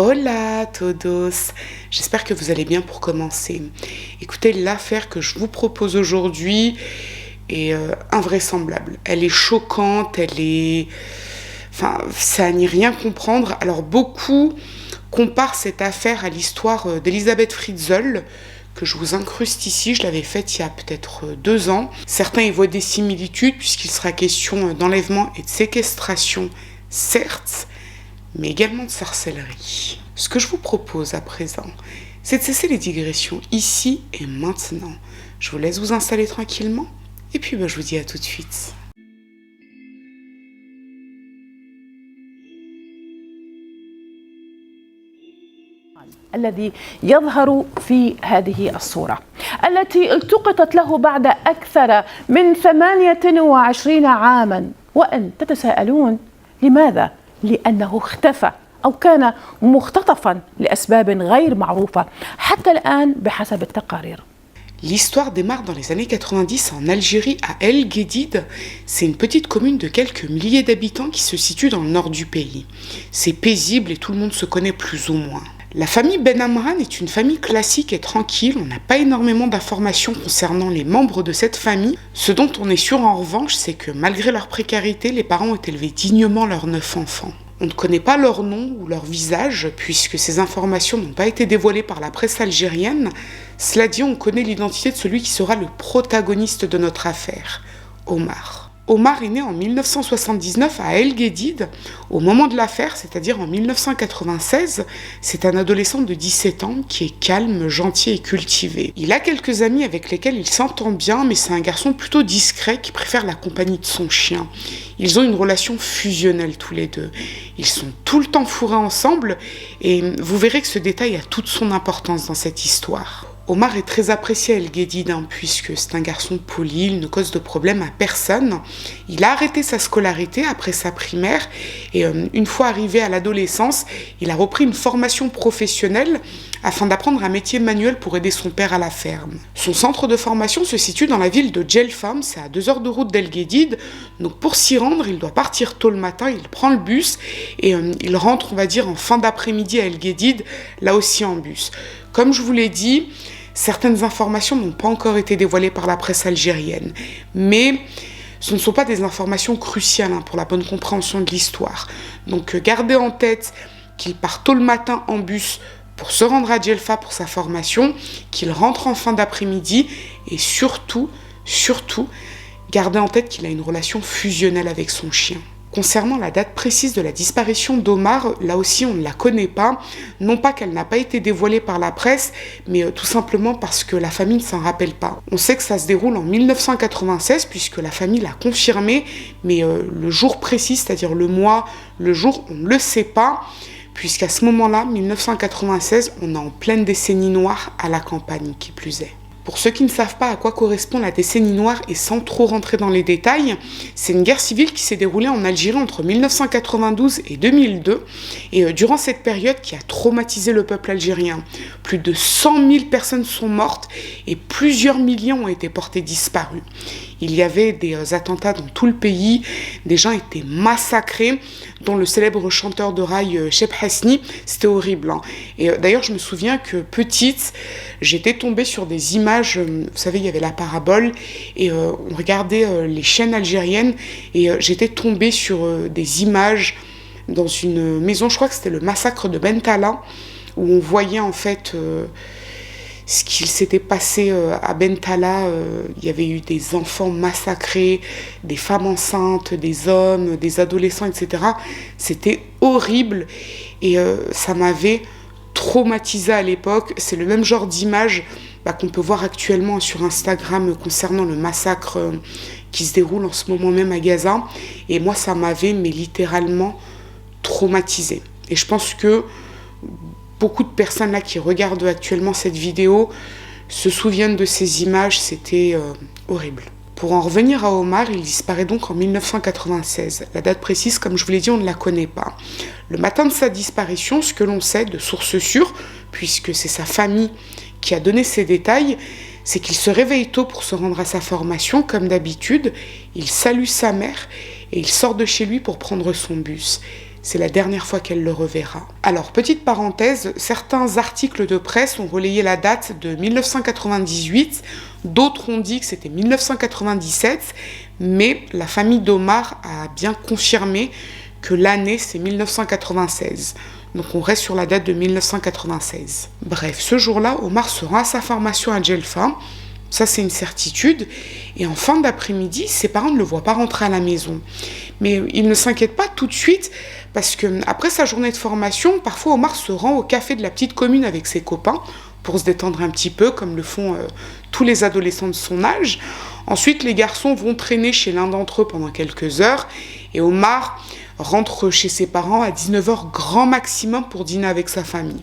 Hola todos, j'espère que vous allez bien pour commencer. Écoutez, l'affaire que je vous propose aujourd'hui est invraisemblable. Elle est choquante, c'est à n'y rien comprendre. Alors beaucoup comparent cette affaire à l'histoire d'Elisabeth Fritzl, que je vous incruste ici, je l'avais faite il y a peut-être 2 ans. Certains y voient des similitudes puisqu'il sera question d'enlèvement et de séquestration, certes, mais également de sorcellerie. Ce que je vous propose à présent, c'est de cesser les digressions ici et maintenant. Je vous laisse vous installer tranquillement, et puis je vous dis à tout de suite. الذي يظهر في هذه الصورة التي التقطت له بعد أكثر من 28 عاما. وأن تتساءلون لماذا؟ لأنه اختفى أو كان مختطفا لأسباب غير معروفة حتى الآن بحسب التقارير. L'histoire démarre dans les années 90 en Algérie, à El Guedid. C'est une petite commune de quelques milliers d'habitants qui se situe dans le nord du pays. C'est paisible et tout le monde se connaît plus ou moins. La famille Ben Amran est une famille classique et tranquille. On n'a pas énormément d'informations concernant les membres de cette famille. Ce dont on est sûr en revanche, c'est que malgré leur précarité, les parents ont élevé dignement leurs 9 enfants. On ne connaît pas leur nom ou leur visage, puisque ces informations n'ont pas été dévoilées par la presse algérienne. Cela dit, on connaît l'identité de celui qui sera le protagoniste de notre affaire, Omar. Omar est né en 1979 à El Guedid. Au moment de l'affaire, c'est-à-dire en 1996, c'est un adolescent de 17 ans qui est calme, gentil et cultivé. Il a quelques amis avec lesquels il s'entend bien, mais c'est un garçon plutôt discret qui préfère la compagnie de son chien. Ils ont une relation fusionnelle tous les deux. Ils sont tout le temps fourrés ensemble et vous verrez que ce détail a toute son importance dans cette histoire. Omar est très apprécié à El Guedid, puisque c'est un garçon poli, il ne cause de problème à personne. Il a arrêté sa scolarité après sa primaire et une fois arrivé à l'adolescence, il a repris une formation professionnelle afin d'apprendre un métier manuel pour aider son père à la ferme. Son centre de formation se situe dans la ville de Djelfam, c'est à 2 heures de route d'El Guedid. Donc pour s'y rendre, il doit partir tôt le matin, il prend le bus et il rentre, on va dire, en fin d'après-midi à El Guedid, là aussi en bus. Comme je vous l'ai dit, certaines informations n'ont pas encore été dévoilées par la presse algérienne, mais ce ne sont pas des informations cruciales pour la bonne compréhension de l'histoire. Donc gardez en tête qu'il part tôt le matin en bus pour se rendre à Djelfa pour sa formation, qu'il rentre en fin d'après-midi et surtout, gardez en tête qu'il a une relation fusionnelle avec son chien. Concernant la date précise de la disparition d'Omar, là aussi on ne la connaît pas, non pas qu'elle n'a pas été dévoilée par la presse, mais tout simplement parce que la famille ne s'en rappelle pas. On sait que ça se déroule en 1996 puisque la famille l'a confirmé, mais le jour précis, c'est-à-dire le mois, le jour, on ne le sait pas, puisqu'à ce moment-là, 1996, on est en pleine décennie noire à la campagne, qui plus est. Pour ceux qui ne savent pas à quoi correspond la décennie noire et sans trop rentrer dans les détails, c'est une guerre civile qui s'est déroulée en Algérie entre 1992 et 2002 et durant cette période qui a traumatisé le peuple algérien. Plus de 100 000 personnes sont mortes et plusieurs millions ont été portés disparus. Il y avait des attentats dans tout le pays, des gens étaient massacrés, dont le célèbre chanteur de rail Cheb Hasni. C'était horrible. Et d'ailleurs, je me souviens que petite, j'étais tombée sur des images, vous savez, il y avait la parabole, et on regardait les chaînes algériennes, et j'étais tombée sur des images dans une maison, je crois que c'était le massacre de Bentala, où on voyait en fait ce qu'il s'était passé à Bentala. Il y avait eu des enfants massacrés, des femmes enceintes, des hommes, des adolescents, etc. C'était horrible et ça m'avait traumatisée à l'époque. C'est le même genre d'image qu'on peut voir actuellement sur Instagram concernant le massacre qui se déroule en ce moment même à Gaza. Et moi, ça m'avait littéralement traumatisée. Et je pense que beaucoup de personnes là qui regardent actuellement cette vidéo se souviennent de ces images, c'était horrible. Pour en revenir à Omar, il disparaît donc en 1996. La date précise, comme je vous l'ai dit, on ne la connaît pas. Le matin de sa disparition, ce que l'on sait de sources sûres, puisque c'est sa famille qui a donné ces détails, c'est qu'il se réveille tôt pour se rendre à sa formation, comme d'habitude. Il salue sa mère et il sort de chez lui pour prendre son bus. c'est la dernière fois qu'elle le reverra. Alors, petite parenthèse, certains articles de presse ont relayé la date de 1998, d'autres ont dit que c'était 1997, mais la famille d'Omar a bien confirmé que l'année c'est 1996. Donc on reste sur la date de 1996. Bref, ce jour-là, Omar se rend à sa formation à Djelfa. Ça, c'est une certitude. Et en fin d'après-midi, ses parents ne le voient pas rentrer à la maison. Mais il ne s'inquiète pas tout de suite, parce que après sa journée de formation, parfois Omar se rend au café de la petite commune avec ses copains pour se détendre un petit peu, comme le font tous les adolescents de son âge. Ensuite, les garçons vont traîner chez l'un d'entre eux pendant quelques heures. Et Omar rentre chez ses parents à 19h grand maximum pour dîner avec sa famille.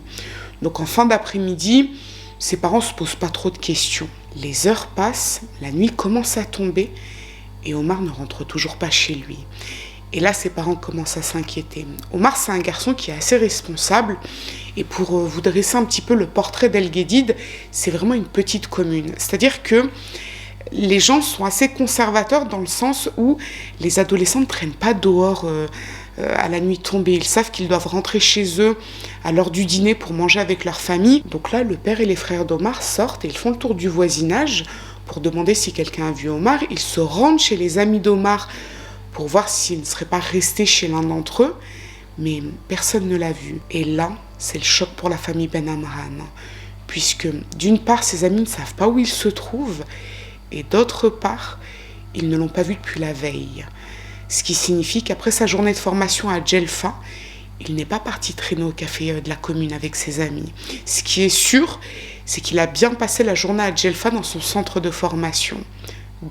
Donc en fin d'après-midi, ses parents ne se posent pas trop de questions. Les heures passent, la nuit commence à tomber et Omar ne rentre toujours pas chez lui. Et là, ses parents commencent à s'inquiéter. Omar, c'est un garçon qui est assez responsable. Et pour vous dresser un petit peu le portrait d'El Guédid, c'est vraiment une petite commune. C'est-à-dire que les gens sont assez conservateurs dans le sens où les adolescents ne traînent pas dehors à la nuit tombée. Ils savent qu'ils doivent rentrer chez eux à l'heure du dîner pour manger avec leur famille. Donc là, le père et les frères d'Omar sortent et ils font le tour du voisinage pour demander si quelqu'un a vu Omar. Ils se rendent chez les amis d'Omar pour voir s'il ne serait pas resté chez l'un d'entre eux. Mais personne ne l'a vu. Et là, c'est le choc pour la famille Ben Amran. Puisque d'une part, ses amis ne savent pas où il se trouve. Et d'autre part, ils ne l'ont pas vu depuis la veille. Ce qui signifie qu'après sa journée de formation à Djelfa, il n'est pas parti traîner au café de la commune avec ses amis. Ce qui est sûr, c'est qu'il a bien passé la journée à Djelfa dans son centre de formation.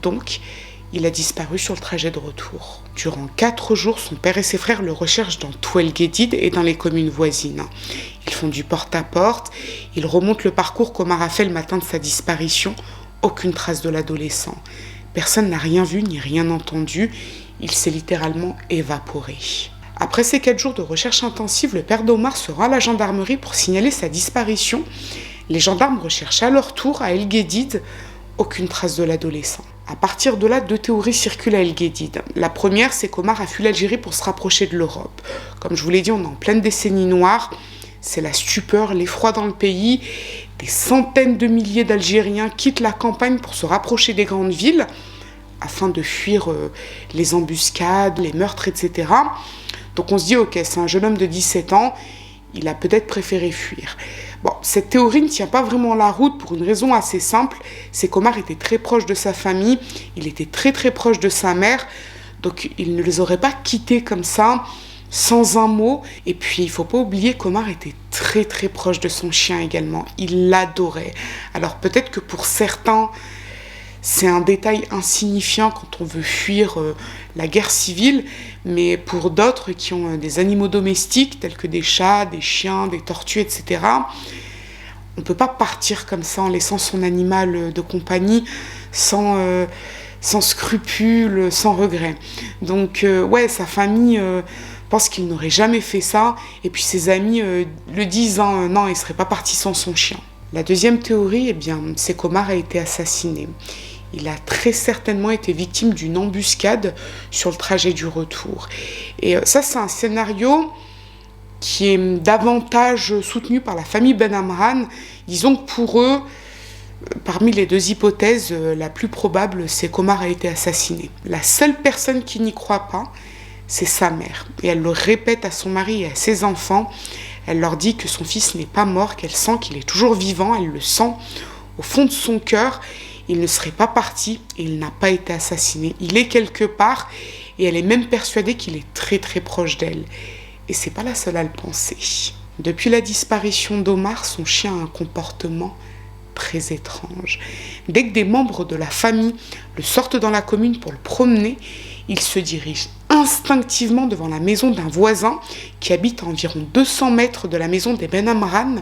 Donc, il a disparu sur le trajet de retour. Durant 4 jours, son père et ses frères le recherchent dans tout El Guédid et dans les communes voisines. Ils font du porte-à-porte, ils remontent le parcours qu'Omar a fait le matin de sa disparition. Aucune trace de l'adolescent. Personne n'a rien vu ni rien entendu. Il s'est littéralement évaporé. Après ces 4 jours de recherche intensive, le père d'Omar se rend à la gendarmerie pour signaler sa disparition. Les gendarmes recherchent à leur tour à El Guédid. Aucune trace de l'adolescent. À partir de là, 2 théories circulent à El Guédid. La première, c'est qu'Omar a fui l'Algérie pour se rapprocher de l'Europe. Comme je vous l'ai dit, on est en pleine décennie noire. C'est la stupeur, l'effroi dans le pays. Des centaines de milliers d'Algériens quittent la campagne pour se rapprocher des grandes villes afin de fuir les embuscades, les meurtres, etc. Donc on se dit, ok, c'est un jeune homme de 17 ans, il a peut-être préféré fuir. Bon, cette théorie ne tient pas vraiment la route pour une raison assez simple, c'est qu'Omar était très proche de sa famille, il était très très proche de sa mère, donc il ne les aurait pas quittés comme ça, sans un mot. Et puis, il ne faut pas oublier qu'Omar était très très proche de son chien également. Il l'adorait. Alors peut-être que pour certains, c'est un détail insignifiant quand on veut fuir la guerre civile, mais pour d'autres qui ont des animaux domestiques, tels que des chats, des chiens, des tortues, etc., on ne peut pas partir comme ça en laissant son animal de compagnie sans scrupules, sans regret. Donc, ouais, sa famille pense qu'il n'aurait jamais fait ça, et puis ses amis le disent, non, il ne serait pas parti sans son chien. La deuxième théorie, c'est qu'Omar a été assassiné. Il a très certainement été victime d'une embuscade sur le trajet du retour. Et ça, c'est un scénario qui est davantage soutenu par la famille Ben Amran. Disons que pour eux, parmi les 2 hypothèses, la plus probable, c'est qu'Omar a été assassiné. La seule personne qui n'y croit pas, c'est sa mère. Et elle le répète à son mari et à ses enfants. Elle leur dit que son fils n'est pas mort, qu'elle sent qu'il est toujours vivant, elle le sent au fond de son cœur. Il ne serait pas parti et il n'a pas été assassiné. Il est quelque part et elle est même persuadée qu'il est très très proche d'elle. Et c'est pas la seule à le penser. Depuis la disparition d'Omar, son chien a un comportement très étrange. Dès que des membres de la famille le sortent dans la commune pour le promener, il se dirige instinctivement devant la maison d'un voisin qui habite à environ 200 mètres de la maison des Ben Amran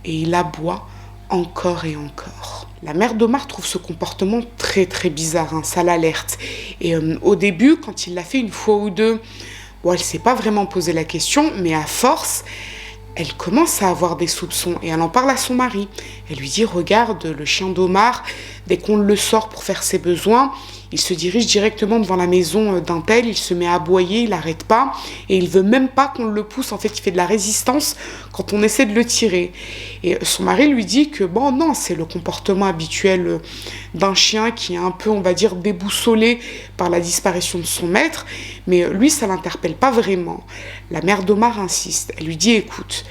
et il aboie encore et encore. La mère d'Omar trouve ce comportement très très bizarre, ça l'alerte. Et au début, quand il l'a fait une fois ou deux, elle ne s'est pas vraiment posé la question, mais à force, elle commence à avoir des soupçons et elle en parle à son mari. Elle lui dit, regarde, le chien d'Omar, dès qu'on le sort pour faire ses besoins, Il se dirige directement devant la maison d'un tel, il se met à aboyer, il n'arrête pas et il veut même pas qu'on le pousse. En fait, il fait de la résistance quand on essaie de le tirer. Et son mari lui dit que bon, non, c'est le comportement habituel d'un chien qui est un peu, on va dire, déboussolé par la disparition de son maître, mais lui, ça l'interpelle pas vraiment. La mère d'Omar insiste, elle lui dit, écoute,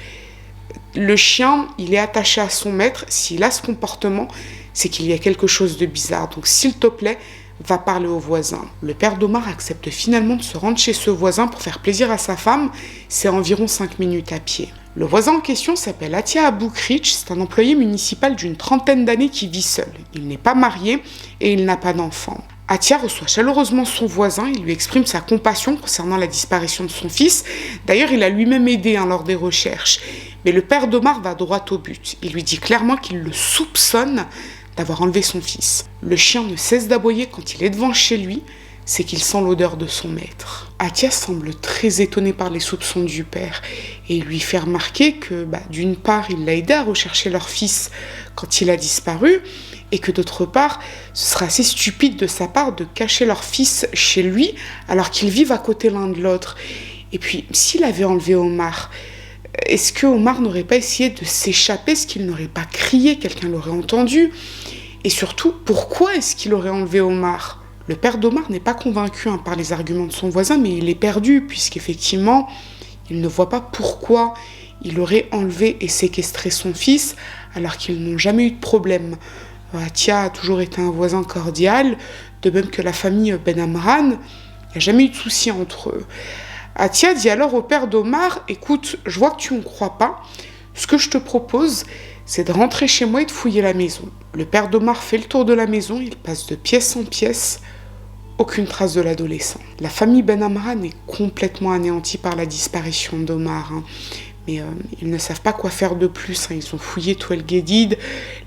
le chien, il est attaché à son maître, s'il a ce comportement, c'est qu'il y a quelque chose de bizarre, donc s'il te plaît, va parler au voisin. Le père d'Omar accepte finalement de se rendre chez ce voisin pour faire plaisir à sa femme, c'est environ 5 minutes à pied. Le voisin en question s'appelle Atia Aboukric, c'est un employé municipal d'une 30aine d'années qui vit seul. Il n'est pas marié et il n'a pas d'enfant. Atia reçoit chaleureusement son voisin, il lui exprime sa compassion concernant la disparition de son fils. D'ailleurs, il a lui-même aidé lors des recherches. Mais le père d'Omar va droit au but. Il lui dit clairement qu'il le soupçonne d'avoir enlevé son fils. Le chien ne cesse d'aboyer quand il est devant chez lui, c'est qu'il sent l'odeur de son maître. Atia semble très étonné par les soupçons du père et lui fait remarquer que d'une part, il l'a aidé à rechercher leur fils quand il a disparu et que d'autre part, ce serait assez stupide de sa part de cacher leur fils chez lui alors qu'ils vivent à côté l'un de l'autre. Et puis, s'il avait enlevé Omar, est-ce que Omar n'aurait pas essayé de s'échapper? Est-ce qu'il n'aurait pas crié? Quelqu'un l'aurait entendu? Et surtout, pourquoi est-ce qu'il aurait enlevé Omar? Le père d'Omar n'est pas convaincu par les arguments de son voisin, mais il est perdu, puisqu'effectivement, il ne voit pas pourquoi il aurait enlevé et séquestré son fils, alors qu'ils n'ont jamais eu de problème. Atia a toujours été un voisin cordial, de même que la famille Ben Amran, il n'y a jamais eu de souci entre eux. Atia dit alors au père d'Omar, écoute, je vois que tu ne me crois pas, ce que je te propose, c'est de rentrer chez moi et de fouiller la maison. Le père d'Omar fait le tour de la maison, il passe de pièce en pièce, aucune trace de l'adolescent. La famille Ben Amran est complètement anéantie par la disparition d'Omar, mais ils ne savent pas quoi faire de plus. Ils ont fouillé tout El Guédid,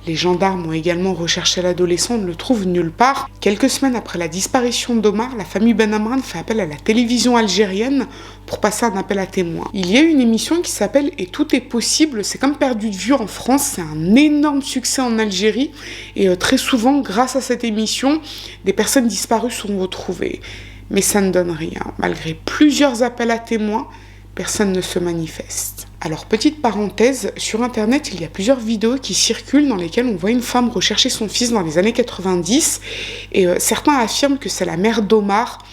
les gendarmes ont également recherché l'adolescent, on ne le trouve nulle part. Quelques semaines après la disparition d'Omar, la famille Ben Amran fait appel à la télévision algérienne pour passer un appel à témoins. Il y a une émission qui s'appelle « Et tout est possible », c'est comme Perdu de vue en France, c'est un énorme succès en Algérie, et très souvent, grâce à cette émission, des personnes disparues sont retrouvées. Mais ça ne donne rien. Malgré plusieurs appels à témoins, personne ne se manifeste. Alors, petite parenthèse, sur internet, il y a plusieurs vidéos qui circulent dans lesquelles on voit une femme rechercher son fils dans les années 90 et certains affirment que c'est la mère d'Omar.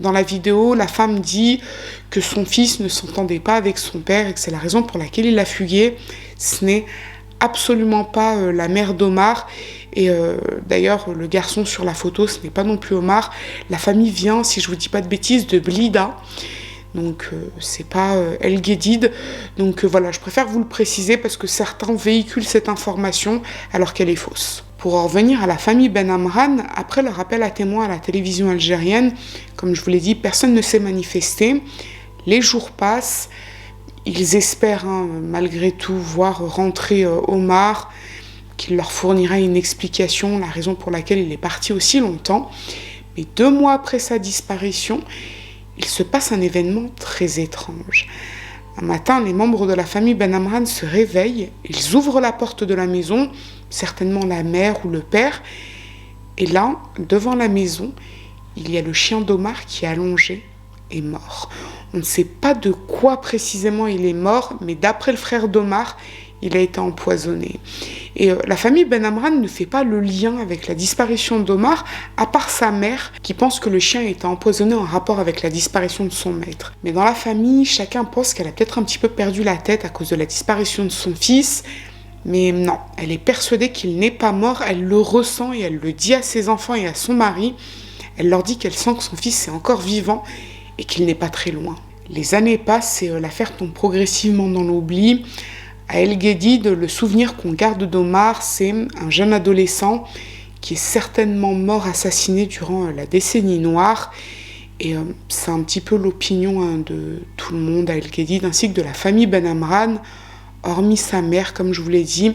Dans la vidéo, la femme dit que son fils ne s'entendait pas avec son père et que c'est la raison pour laquelle il a fugué. Ce n'est absolument pas la mère d'Omar. Et d'ailleurs, le garçon sur la photo, ce n'est pas non plus Omar. La famille vient, si je vous dis pas de bêtises, de Blida. Donc c'est pas El Guédid. Donc voilà, je préfère vous le préciser parce que certains véhiculent cette information alors qu'elle est fausse. Pour en revenir à la famille Ben Amran, après leur appel à témoins à la télévision algérienne, comme je vous l'ai dit, personne ne s'est manifesté. Les jours passent, ils espèrent malgré tout voir rentrer Omar, qu'il leur fournira une explication, la raison pour laquelle il est parti aussi longtemps. Mais 2 mois après sa disparition, il se passe un événement très étrange. Un matin, les membres de la famille Ben Amran se réveillent, ils ouvrent la porte de la maison, certainement la mère ou le père, et là, devant la maison, il y a le chien d'Omar qui est allongé et mort. On ne sait pas de quoi précisément il est mort, mais d'après le frère d'Omar, il a été empoisonné. Et la famille Ben Amran ne fait pas le lien avec la disparition d'Omar, à part sa mère, qui pense que le chien a été empoisonné en rapport avec la disparition de son maître. Mais dans la famille, chacun pense qu'elle a peut-être un petit peu perdu la tête à cause de la disparition de son fils. Mais non, elle est persuadée qu'il n'est pas mort, elle le ressent et elle le dit à ses enfants et à son mari. Elle leur dit qu'elle sent que son fils est encore vivant et qu'il n'est pas très loin. Les années passent et l'affaire tombe progressivement dans l'oubli. À El Guédid, le souvenir qu'on garde d'Omar, c'est un jeune adolescent qui est certainement mort assassiné durant la décennie noire. Et c'est un petit peu l'opinion de tout le monde à El Guédid, ainsi que de la famille Ben Amran, hormis sa mère, comme je vous l'ai dit,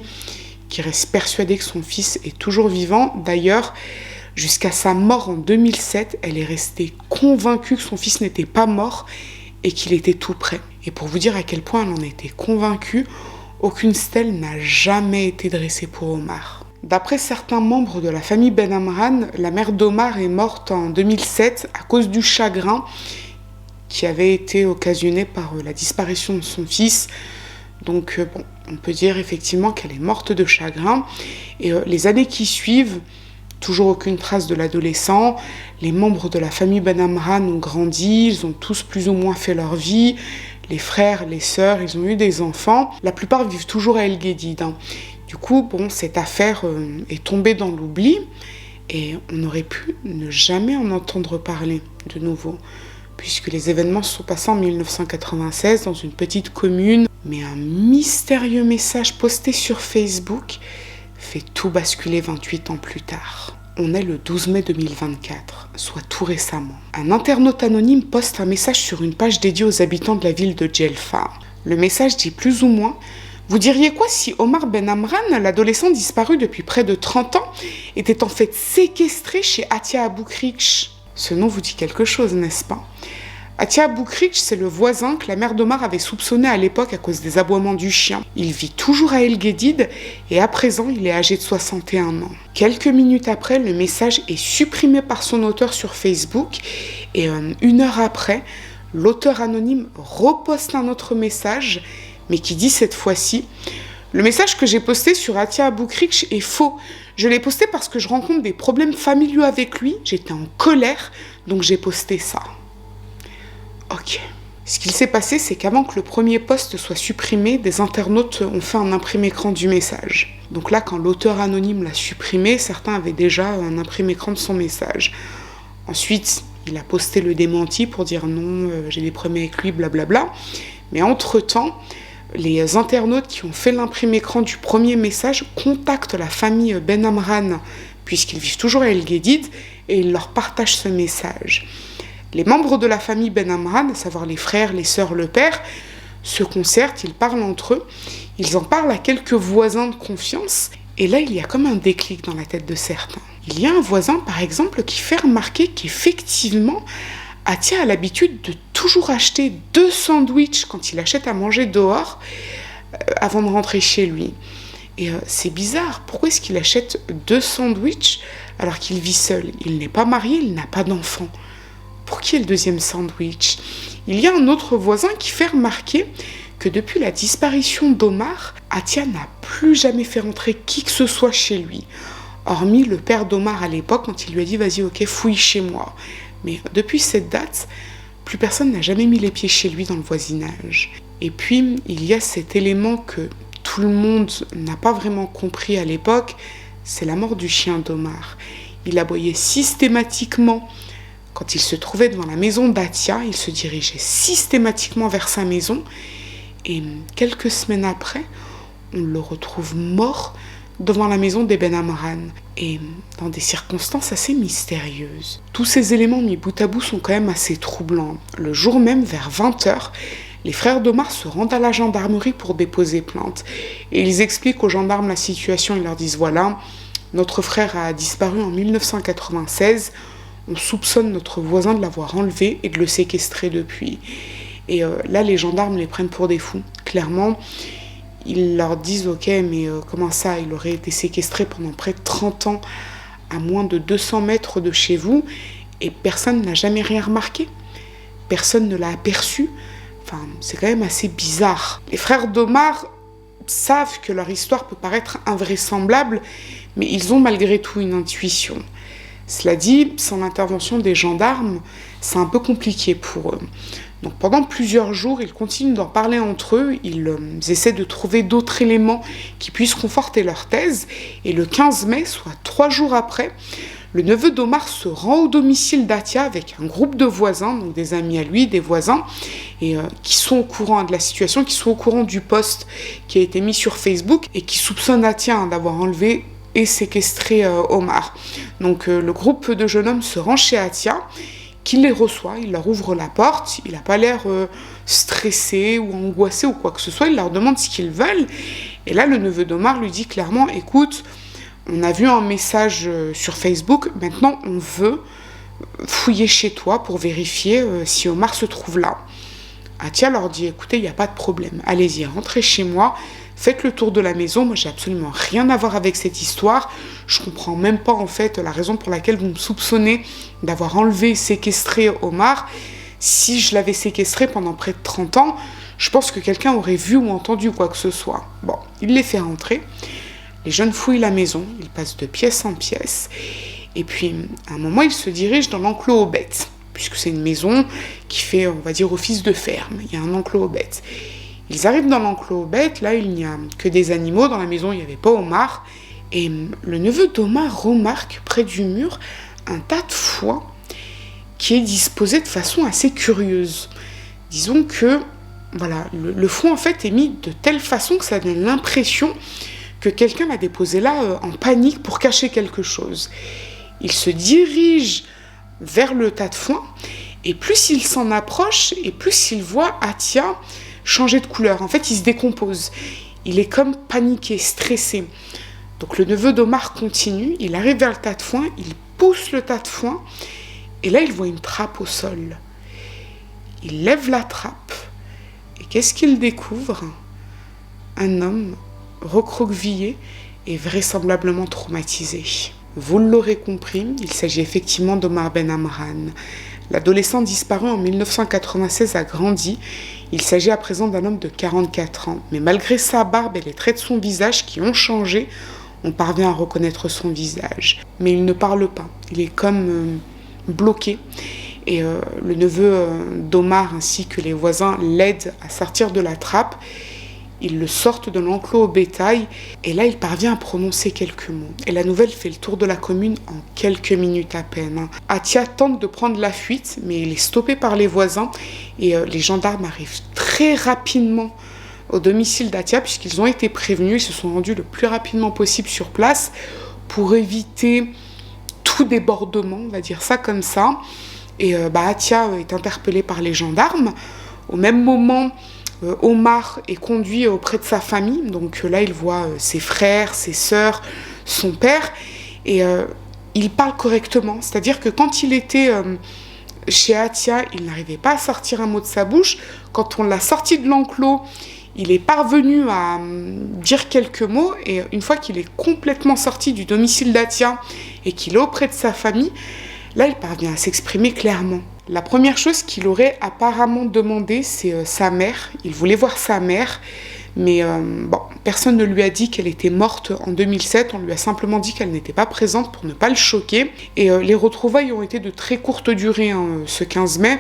qui reste persuadée que son fils est toujours vivant. D'ailleurs, jusqu'à sa mort en 2007, elle est restée convaincue que son fils n'était pas mort et qu'il était tout prêt. Et pour vous dire à quel point elle en était convaincue, aucune stèle n'a jamais été dressée pour Omar. D'après certains membres de la famille Ben Amran, la mère d'Omar est morte en 2007 à cause du chagrin qui avait été occasionné par la disparition de son fils. Donc on peut dire effectivement qu'elle est morte de chagrin. Et les années qui suivent, toujours aucune trace de l'adolescent. Les membres de la famille Ben Amran ont grandi, ils ont tous plus ou moins fait leur vie. Les frères, les sœurs, ils ont eu des enfants. La plupart vivent toujours à El Guédid. Du coup, cette affaire est tombée dans l'oubli et on aurait pu ne jamais en entendre parler de nouveau, puisque les événements se sont passés en 1996 dans une petite commune. Mais un mystérieux message posté sur Facebook fait tout basculer 28 ans plus tard. On est le 12 mai 2024, soit tout récemment. Un internaute anonyme poste un message sur une page dédiée aux habitants de la ville de Djelfa. Le message dit plus ou moins: vous diriez quoi si Omar Ben Amran, l'adolescent disparu depuis près de 30 ans, était en fait séquestré chez Atia Aboukritch? Ce nom vous dit quelque chose, n'est-ce pas? Atia Aboukritch, c'est le voisin que la mère d'Omar avait soupçonné à l'époque à cause des aboiements du chien. Il vit toujours à El Guédid et à présent il est âgé de 61 ans. Quelques minutes après, le message est supprimé par son auteur sur Facebook et une heure après, l'auteur anonyme reposte un autre message, mais qui dit cette fois-ci: le message que j'ai posté sur Atia Aboukritch est faux. Je l'ai posté parce que je rencontre des problèmes familiaux avec lui, j'étais en colère, donc j'ai posté ça. Ok. Ce qu'il s'est passé, c'est qu'avant que le premier post soit supprimé, des internautes ont fait un imprimé-écran du message. Donc là, quand l'auteur anonyme l'a supprimé, certains avaient déjà un imprimé-écran de son message. Ensuite, il a posté le démenti pour dire non, j'ai des problèmes avec lui, blablabla. Mais entre-temps, les internautes qui ont fait l'imprimé-écran du premier message contactent la famille Ben Amran, puisqu'ils vivent toujours à El Guédid, et ils leur partagent ce message. Les membres de la famille Ben Amran, à savoir les frères, les sœurs, le père, se concertent, ils parlent entre eux, ils en parlent à quelques voisins de confiance, et là il y a comme un déclic dans la tête de certains. Il y a un voisin par exemple qui fait remarquer qu'effectivement Atia a l'habitude de toujours acheter 2 sandwichs quand il achète à manger dehors avant de rentrer chez lui. Et c'est bizarre, pourquoi est-ce qu'il achète 2 sandwichs alors qu'il vit seul? Il n'est pas marié, il n'a pas d'enfant. Pour qui est le deuxième sandwich? Il y a un autre voisin qui fait remarquer que depuis la disparition d'Omar, Atia n'a plus jamais fait rentrer qui que ce soit chez lui, hormis le père d'Omar à l'époque quand il lui a dit « vas-y, ok, fouille chez moi ». Mais depuis cette date, plus personne n'a jamais mis les pieds chez lui dans le voisinage. Et puis, il y a cet élément que tout le monde n'a pas vraiment compris à l'époque, c'est la mort du chien d'Omar. Il aboyait systématiquement quand il se trouvait devant la maison d'Atia, il se dirigeait systématiquement vers sa maison et quelques semaines après, on le retrouve mort devant la maison des Ben Amran et dans des circonstances assez mystérieuses. Tous ces éléments mis bout à bout sont quand même assez troublants. Le jour même, vers 20h, les frères d'Omar se rendent à la gendarmerie pour déposer plainte et ils expliquent aux gendarmes la situation. Ils leur disent voilà, notre frère a disparu en 1996. On soupçonne notre voisin de l'avoir enlevé et de le séquestrer depuis. Et là, les gendarmes les prennent pour des fous. Clairement, ils leur disent « Ok, mais comment ça? Il aurait été séquestré pendant près de 30 ans à moins de 200 mètres de chez vous et personne n'a jamais rien remarqué. Personne ne l'a aperçu. Enfin, c'est quand même assez bizarre. » Les frères d'Omar savent que leur histoire peut paraître invraisemblable, mais ils ont malgré tout une intuition. Cela dit, sans l'intervention des gendarmes, c'est un peu compliqué pour eux. Donc pendant plusieurs jours, ils continuent d'en parler entre eux, ils essaient de trouver d'autres éléments qui puissent conforter leur thèse, et le 15 mai, soit 3 jours après, le neveu d'Omar se rend au domicile d'Atia avec un groupe de voisins, donc des amis à lui, des voisins, et qui sont au courant de la situation, qui sont au courant du post qui a été mis sur Facebook, et qui soupçonnent Atia d'avoir enlevé et séquestré Omar. Donc le groupe de jeunes hommes se rend chez Atia, qui les reçoit, il leur ouvre la porte, il n'a pas l'air stressé ou angoissé ou quoi que ce soit, il leur demande ce qu'ils veulent, et là le neveu d'Omar lui dit clairement, écoute, on a vu un message sur Facebook, maintenant on veut fouiller chez toi pour vérifier si Omar se trouve là. Atia leur dit, écoutez, il n'y a pas de problème, allez-y, rentrez chez moi, faites le tour de la maison. Moi, j'ai absolument rien à voir avec cette histoire. Je comprends même pas, en fait, la raison pour laquelle vous me soupçonnez d'avoir enlevé et séquestré Omar. Si je l'avais séquestré pendant près de 30 ans, je pense que quelqu'un aurait vu ou entendu quoi que ce soit. Bon, il les fait rentrer. Les jeunes fouillent la maison. Ils passent de pièce en pièce. Et puis, à un moment, ils se dirigent dans l'enclos aux bêtes, puisque c'est une maison qui fait, on va dire, office de ferme. Il y a un enclos aux bêtes. Ils arrivent dans l'enclos aux bêtes. Là, il n'y a que des animaux. Dans la maison, il n'y avait pas Omar. Et le neveu d'Omar remarque, près du mur, un tas de foin qui est disposé de façon assez curieuse. Disons que, voilà, le foin, en fait, est mis de telle façon que ça donne l'impression que quelqu'un l'a déposé là en panique pour cacher quelque chose. Il se dirige vers le tas de foin, et plus il s'en approche, et plus il voit Atia changer de couleur. En fait, il se décompose. Il est comme paniqué, stressé. Donc le neveu d'Omar continue, il arrive vers le tas de foin, il pousse le tas de foin, et là, il voit une trappe au sol. Il lève la trappe, et qu'est-ce qu'il découvre ? Un homme recroquevillé et vraisemblablement traumatisé. Vous l'aurez compris, il s'agit effectivement d'Omar Ben Amran. L'adolescent disparu en 1996 a grandi. Il s'agit à présent d'un homme de 44 ans. Mais malgré sa barbe et les traits de son visage qui ont changé, on parvient à reconnaître son visage. Mais il ne parle pas. Il est comme bloqué. Et le neveu d'Omar ainsi que les voisins l'aident à sortir de la trappe. Ils le sortent de l'enclos au bétail et là il parvient à prononcer quelques mots. Et la nouvelle fait le tour de la commune en quelques minutes à peine. Atia tente de prendre la fuite mais il est stoppé par les voisins et les gendarmes arrivent très rapidement au domicile d'Atia puisqu'ils ont été prévenus. Ils se sont rendus le plus rapidement possible sur place pour éviter tout débordement, on va dire ça comme ça. Et Atia est interpellé par les gendarmes. Au même moment, Omar est conduit auprès de sa famille, donc là il voit ses frères, ses sœurs, son père, et il parle correctement, c'est-à-dire que quand il était chez Atia, il n'arrivait pas à sortir un mot de sa bouche. Quand on l'a sorti de l'enclos, il est parvenu à dire quelques mots, et une fois qu'il est complètement sorti du domicile d'Atia et qu'il est auprès de sa famille, là il parvient à s'exprimer clairement. La première chose qu'il aurait apparemment demandé, c'est sa mère. Il voulait voir sa mère, mais personne ne lui a dit qu'elle était morte en 2007. On lui a simplement dit qu'elle n'était pas présente pour ne pas le choquer. Et les retrouvailles ont été de très courte durée ce 15 mai,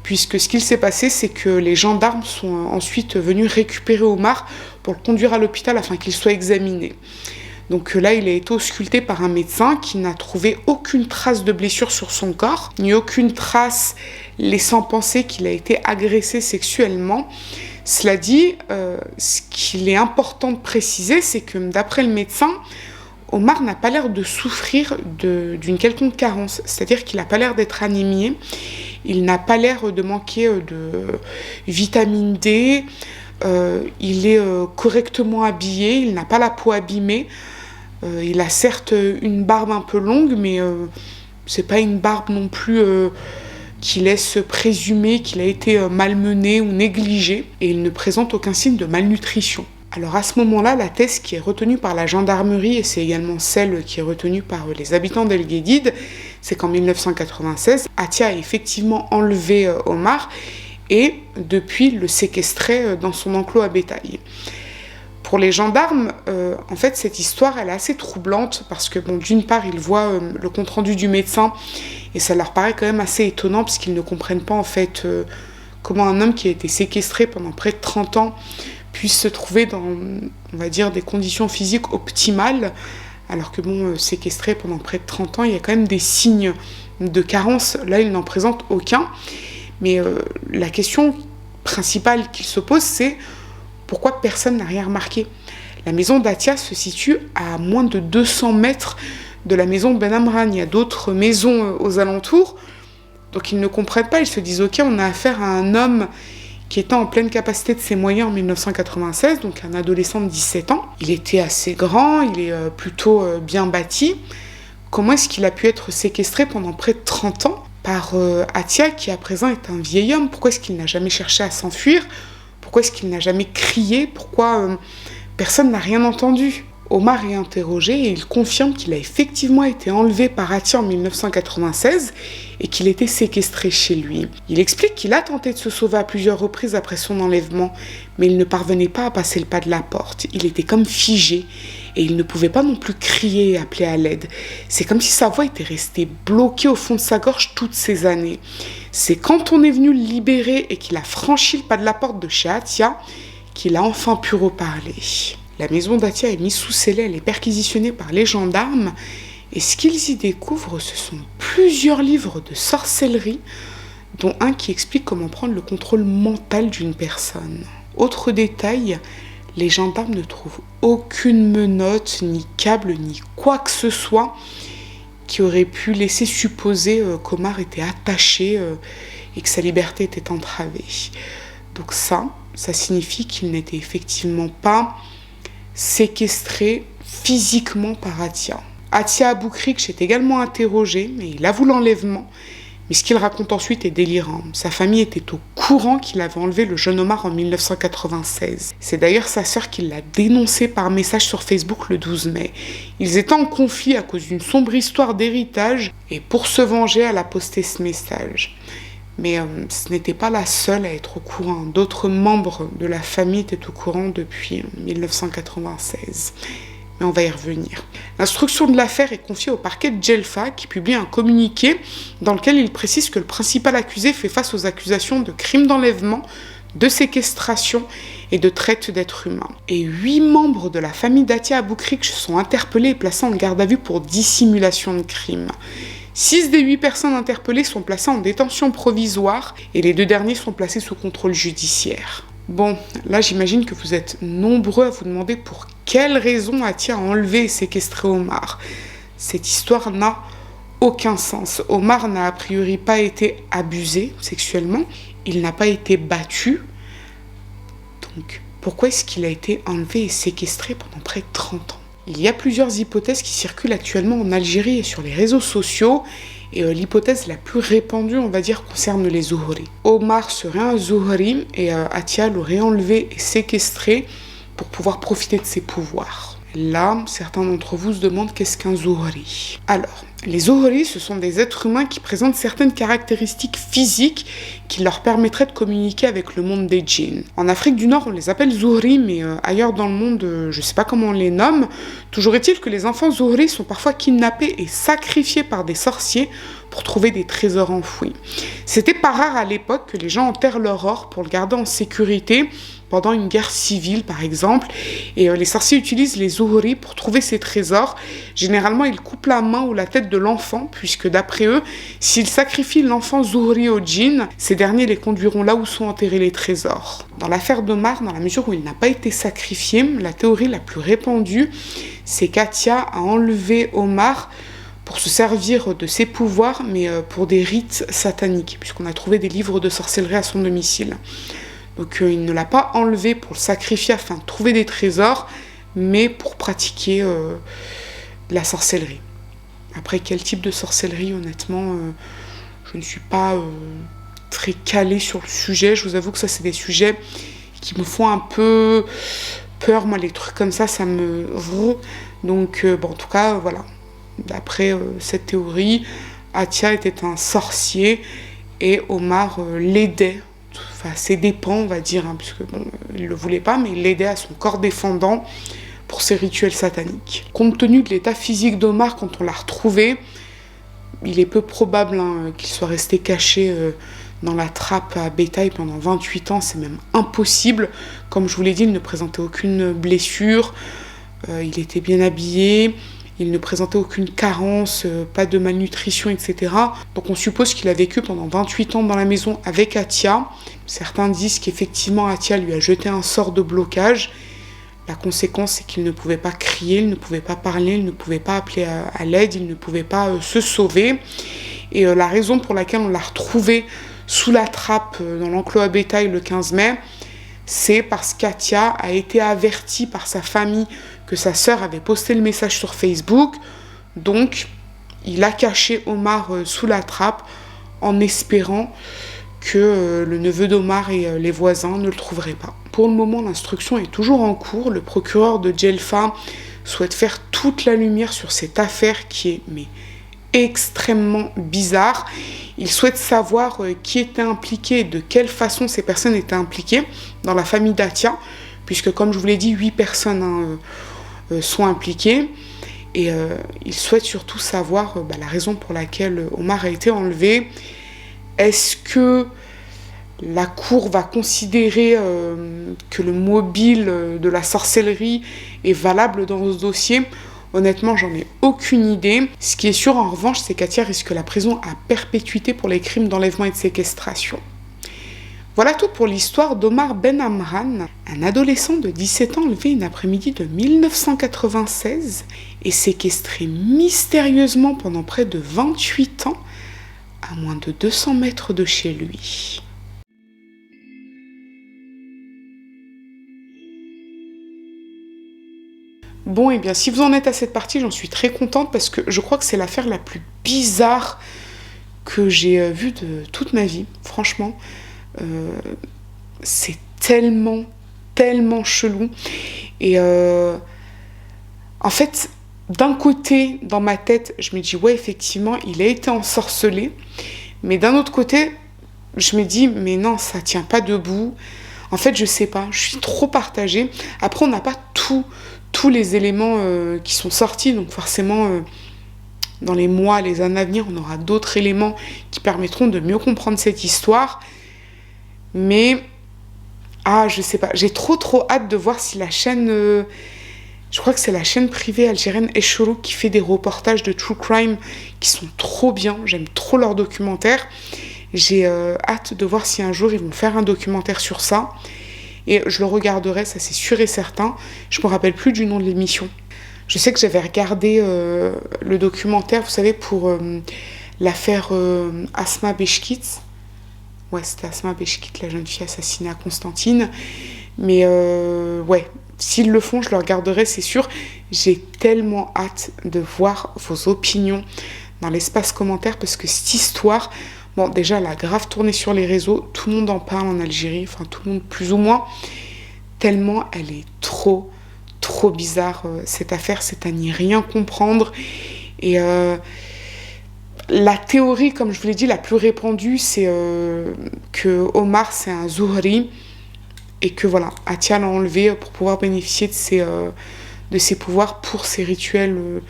puisque ce qu'il s'est passé, c'est que les gendarmes sont ensuite venus récupérer Omar pour le conduire à l'hôpital afin qu'il soit examiné. Donc là, il a été ausculté par un médecin qui n'a trouvé aucune trace de blessure sur son corps, ni aucune trace laissant penser qu'il a été agressé sexuellement. Cela dit, ce qu'il est important de préciser, c'est que d'après le médecin, Omar n'a pas l'air de souffrir d'une quelconque carence, c'est-à-dire qu'il n'a pas l'air d'être anémié, il n'a pas l'air de manquer de vitamine D, il est correctement habillé, il n'a pas la peau abîmée. Il a certes une barbe un peu longue, mais c'est pas une barbe non plus qui laisse présumer qu'il a été malmené ou négligé, et il ne présente aucun signe de malnutrition. Alors à ce moment-là, la thèse qui est retenue par la gendarmerie, et c'est également celle qui est retenue par les habitants d'El Guédid, c'est qu'en 1996, Atia a effectivement enlevé Omar et depuis le séquestrait dans son enclos à bétail. Pour les gendarmes, en fait, cette histoire, elle est assez troublante parce que, d'une part, ils voient le compte-rendu du médecin et ça leur paraît quand même assez étonnant parce qu'ils ne comprennent pas, en fait, comment un homme qui a été séquestré pendant près de 30 ans puisse se trouver dans, on va dire, des conditions physiques optimales, alors que, séquestré pendant près de 30 ans, il y a quand même des signes de carence. Là, il n'en présente aucun. Mais la question principale qu'il se pose, c'est pourquoi personne n'a rien remarqué ? La maison d'Atia se situe à moins de 200 mètres de la maison Ben Amran. Il y a d'autres maisons aux alentours. Donc ils ne comprennent pas, ils se disent « Ok, on a affaire à un homme qui était en pleine capacité de ses moyens en 1996, donc un adolescent de 17 ans. Il était assez grand, il est plutôt bien bâti. Comment est-ce qu'il a pu être séquestré pendant près de 30 ans par Atia, qui à présent est un vieil homme ? Pourquoi est-ce qu'il n'a jamais cherché à s'enfuir ? Pourquoi est-ce qu'il n'a jamais crié ? Pourquoi Personne n'a rien entendu. Omar est interrogé et il confirme qu'il a effectivement été enlevé par Atia en 1996 et qu'il était séquestré chez lui. Il explique qu'il a tenté de se sauver à plusieurs reprises après son enlèvement, mais il ne parvenait pas à passer le pas de la porte. Il était comme figé et il ne pouvait pas non plus crier et appeler à l'aide. C'est comme si sa voix était restée bloquée au fond de sa gorge toutes ces années. C'est quand on est venu le libérer et qu'il a franchi le pas de la porte de chez Atia qu'il a enfin pu reparler. La maison d'Atia est mise sous scellé, elle est perquisitionnée par les gendarmes et ce qu'ils y découvrent, ce sont plusieurs livres de sorcellerie, dont un qui explique comment prendre le contrôle mental d'une personne. Autre détail, les gendarmes ne trouvent aucune menotte, ni câble, ni quoi que ce soit qui aurait pu laisser supposer qu'Omar était attaché et que sa liberté était entravée. Donc ça signifie qu'il n'était effectivement pas séquestré physiquement par Atia. Atia Aboukrik est également interrogé, mais il avoue l'enlèvement. Mais ce qu'il raconte ensuite est délirant. Sa famille était au courant qu'il avait enlevé le jeune Omar en 1996. C'est d'ailleurs sa sœur qui l'a dénoncé par message sur Facebook le 12 mai. Ils étaient en conflit à cause d'une sombre histoire d'héritage et pour se venger, elle a posté ce message. Mais ce n'était pas la seule à être au courant. D'autres membres de la famille étaient au courant depuis 1996. Mais on va y revenir. L'instruction de l'affaire est confiée au parquet de Djelfa qui publie un communiqué dans lequel il précise que le principal accusé fait face aux accusations de crimes d'enlèvement, de séquestration et de traite d'êtres humains. Et 8 membres de la famille d'Atia Aboukrik sont interpellés et placés en garde à vue pour dissimulation de crime. 6 des 8 personnes interpellées sont placées en détention provisoire et les 2 derniers sont placés sous contrôle judiciaire. Bon, là j'imagine que vous êtes nombreux à vous demander pour quelle raison Atia a enlevé et séquestré Omar. Cette histoire n'a aucun sens. Omar n'a a priori pas été abusé sexuellement, il n'a pas été battu. Donc pourquoi est-ce qu'il a été enlevé et séquestré pendant près de 30 ans ? Il y a plusieurs hypothèses qui circulent actuellement en Algérie et sur les réseaux sociaux. Et l'hypothèse la plus répandue, on va dire, concerne les Zuhri. Omar serait un Zuhri et Atia l'aurait enlevé et séquestré pour pouvoir profiter de ses pouvoirs. Là, certains d'entre vous se demandent qu'est-ce qu'un Zuhri. Alors, les Zuhri, ce sont des êtres humains qui présentent certaines caractéristiques physiques qui leur permettraient de communiquer avec le monde des djinns. En Afrique du Nord, on les appelle Zuhri, mais ailleurs dans le monde, je ne sais pas comment on les nomme. Toujours est-il que les enfants Zuhri sont parfois kidnappés et sacrifiés par des sorciers pour trouver des trésors enfouis. C'était pas rare à l'époque que les gens enterrent leur or pour le garder en sécurité pendant une guerre civile par exemple, et les sorciers utilisent les Zuhri pour trouver ces trésors. Généralement, ils coupent la main ou la tête de l'enfant, puisque d'après eux, s'ils sacrifient l'enfant Zuhri aux djinns, ces derniers les conduiront là où sont enterrés les trésors. Dans l'affaire d'Omar, dans la mesure où il n'a pas été sacrifié, la théorie la plus répandue, c'est qu'Atia a enlevé Omar pour se servir de ses pouvoirs, mais pour des rites sataniques, puisqu'on a trouvé des livres de sorcellerie à son domicile. Donc il ne l'a pas enlevé pour le sacrifier afin de trouver des trésors, mais pour pratiquer la sorcellerie. Après, quel type de sorcellerie, honnêtement, je ne suis pas très calée sur le sujet. Je vous avoue que ça, c'est des sujets qui me font un peu peur. Moi, les trucs comme ça me... Donc, bon, en tout cas, voilà. D'après cette théorie, Atia était un sorcier et Omar l'aidait. Enfin, ses dépens, on va dire, hein, puisque bon, il ne le voulait pas, mais il l'aidait à son corps défendant pour ses rituels sataniques. Compte tenu de l'état physique d'Omar quand on l'a retrouvé, il est peu probable qu'il soit resté caché dans la trappe à bétail pendant 28 ans, c'est même impossible. Comme je vous l'ai dit, il ne présentait aucune blessure, il était bien habillé, il ne présentait aucune carence, pas de malnutrition, etc. Donc on suppose qu'il a vécu pendant 28 ans dans la maison avec Atia. Certains disent qu'effectivement Atia lui a jeté un sort de blocage. La conséquence, c'est qu'il ne pouvait pas crier, il ne pouvait pas parler, il ne pouvait pas appeler à l'aide, il ne pouvait pas se sauver. Et la raison pour laquelle on l'a retrouvé sous la trappe dans l'enclos à bétail le 15 mai, c'est parce qu'Atia a été avertie par sa famille que sa sœur avait posté le message sur Facebook. Donc, il a caché Omar sous la trappe en espérant que le neveu d'Omar et les voisins ne le trouveraient pas. Pour le moment, l'instruction est toujours en cours. Le procureur de Djelfa souhaite faire toute la lumière sur cette affaire qui est extrêmement bizarre. Il souhaite savoir qui était impliqué et de quelle façon ces personnes étaient impliquées dans la famille d'Atia, puisque comme je vous l'ai dit, 8 personnes sont impliquées. Et il souhaite surtout savoir la raison pour laquelle Omar a été enlevé. Est-ce que la cour va considérer que le mobile de la sorcellerie est valable dans ce dossier? Honnêtement, j'en ai aucune idée. Ce qui est sûr, en revanche, c'est qu'Atia risque la prison à perpétuité pour les crimes d'enlèvement et de séquestration. Voilà tout pour l'histoire d'Omar Ben Amran, un adolescent de 17 ans enlevé une après-midi de 1996 et séquestré mystérieusement pendant près de 28 ans à moins de 200 mètres de chez lui. Bon, et bien, si vous en êtes à cette partie, j'en suis très contente parce que je crois que c'est l'affaire la plus bizarre que j'ai vue de toute ma vie, franchement. C'est tellement chelou. Et en fait, d'un côté, dans ma tête, je me dis, ouais, effectivement, il a été ensorcelé. Mais d'un autre côté, je me dis, mais non, ça tient pas debout. En fait, je sais pas, je suis trop partagée. Après, on n'a pas tous les éléments qui sont sortis, donc forcément, dans les mois, les années à venir, on aura d'autres éléments qui permettront de mieux comprendre cette histoire. Mais, je sais pas, j'ai trop hâte de voir si la chaîne, je crois que c'est la chaîne privée algérienne Eshoro qui fait des reportages de true crime qui sont trop bien, j'aime trop leurs documentaires. J'ai hâte de voir si un jour ils vont faire un documentaire sur ça. Et je le regarderai, ça c'est sûr et certain. Je me rappelle plus du nom de l'émission. Je sais que j'avais regardé le documentaire, vous savez, pour l'affaire Asma Beshkit. Ouais, c'était Asma Beshkit, la jeune fille assassinée à Constantine. Mais ouais, s'ils le font, je le regarderai, c'est sûr. J'ai tellement hâte de voir vos opinions dans l'espace commentaire parce que cette histoire, bon, déjà, elle a grave tourné sur les réseaux. Tout le monde en parle en Algérie, enfin tout le monde plus ou moins. Tellement elle est trop bizarre, cette affaire, c'est à n'y rien comprendre. Et la théorie, comme je vous l'ai dit, la plus répandue, c'est que Omar, c'est un Zuhri et que voilà, Atia l'a enlevé pour pouvoir bénéficier de ses pouvoirs pour ses rituels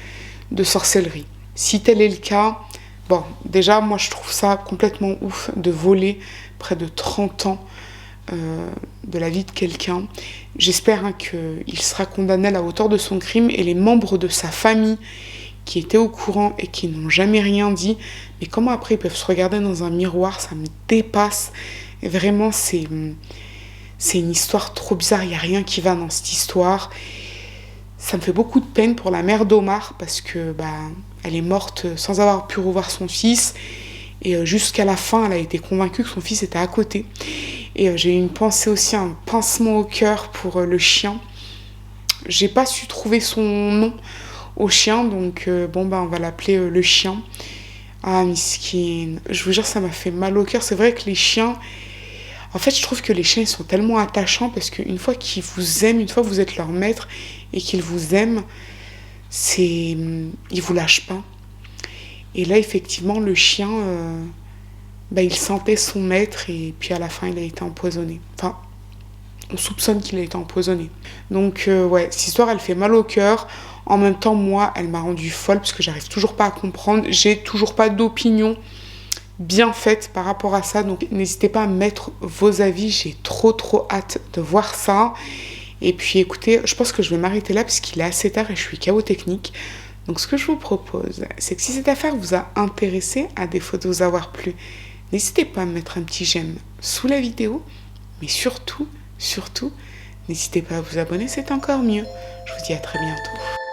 de sorcellerie. Si tel est le cas, bon, déjà, moi, je trouve ça complètement ouf de voler près de 30 ans de la vie de quelqu'un. J'espère qu'il sera condamné à la hauteur de son crime et les membres de sa famille qui étaient au courant et qui n'ont jamais rien dit. Mais comment après ils peuvent se regarder dans un miroir, ça me dépasse. Et vraiment, c'est une histoire trop bizarre. Il n'y a rien qui va dans cette histoire. Ça me fait beaucoup de peine pour la mère d'Omar parce que elle est morte sans avoir pu revoir son fils. Et jusqu'à la fin, elle a été convaincue que son fils était à côté. Et j'ai eu une pensée aussi, un pincement au cœur pour le chien. J'ai pas su trouver son nom au chien, donc on va l'appeler le chien. Ah, miskin. Je vous jure, ça m'a fait mal au cœur. C'est vrai que les chiens... En fait, je trouve que les chiens, ils sont tellement attachants parce qu'une fois qu'ils vous aiment, une fois que vous êtes leur maître et qu'ils vous aiment, ils vous lâchent pas. Et là, effectivement, le chien, il sentait son maître et puis à la fin, il a été empoisonné. Enfin, on soupçonne qu'il a été empoisonné. Donc, ouais, cette histoire, elle fait mal au cœur. En même temps, moi, elle m'a rendue folle parce que j'arrive toujours pas à comprendre. J'ai toujours pas d'opinion bien faite par rapport à ça. Donc, n'hésitez pas à mettre vos avis. J'ai trop hâte de voir ça. Et puis, écoutez, je pense que je vais m'arrêter là parce qu'il est assez tard et je suis KO technique. Donc, ce que je vous propose, c'est que si cette affaire vous a intéressé, à défaut de vous avoir plu, n'hésitez pas à mettre un petit j'aime sous la vidéo. Mais surtout, n'hésitez pas à vous abonner, c'est encore mieux. Je vous dis à très bientôt.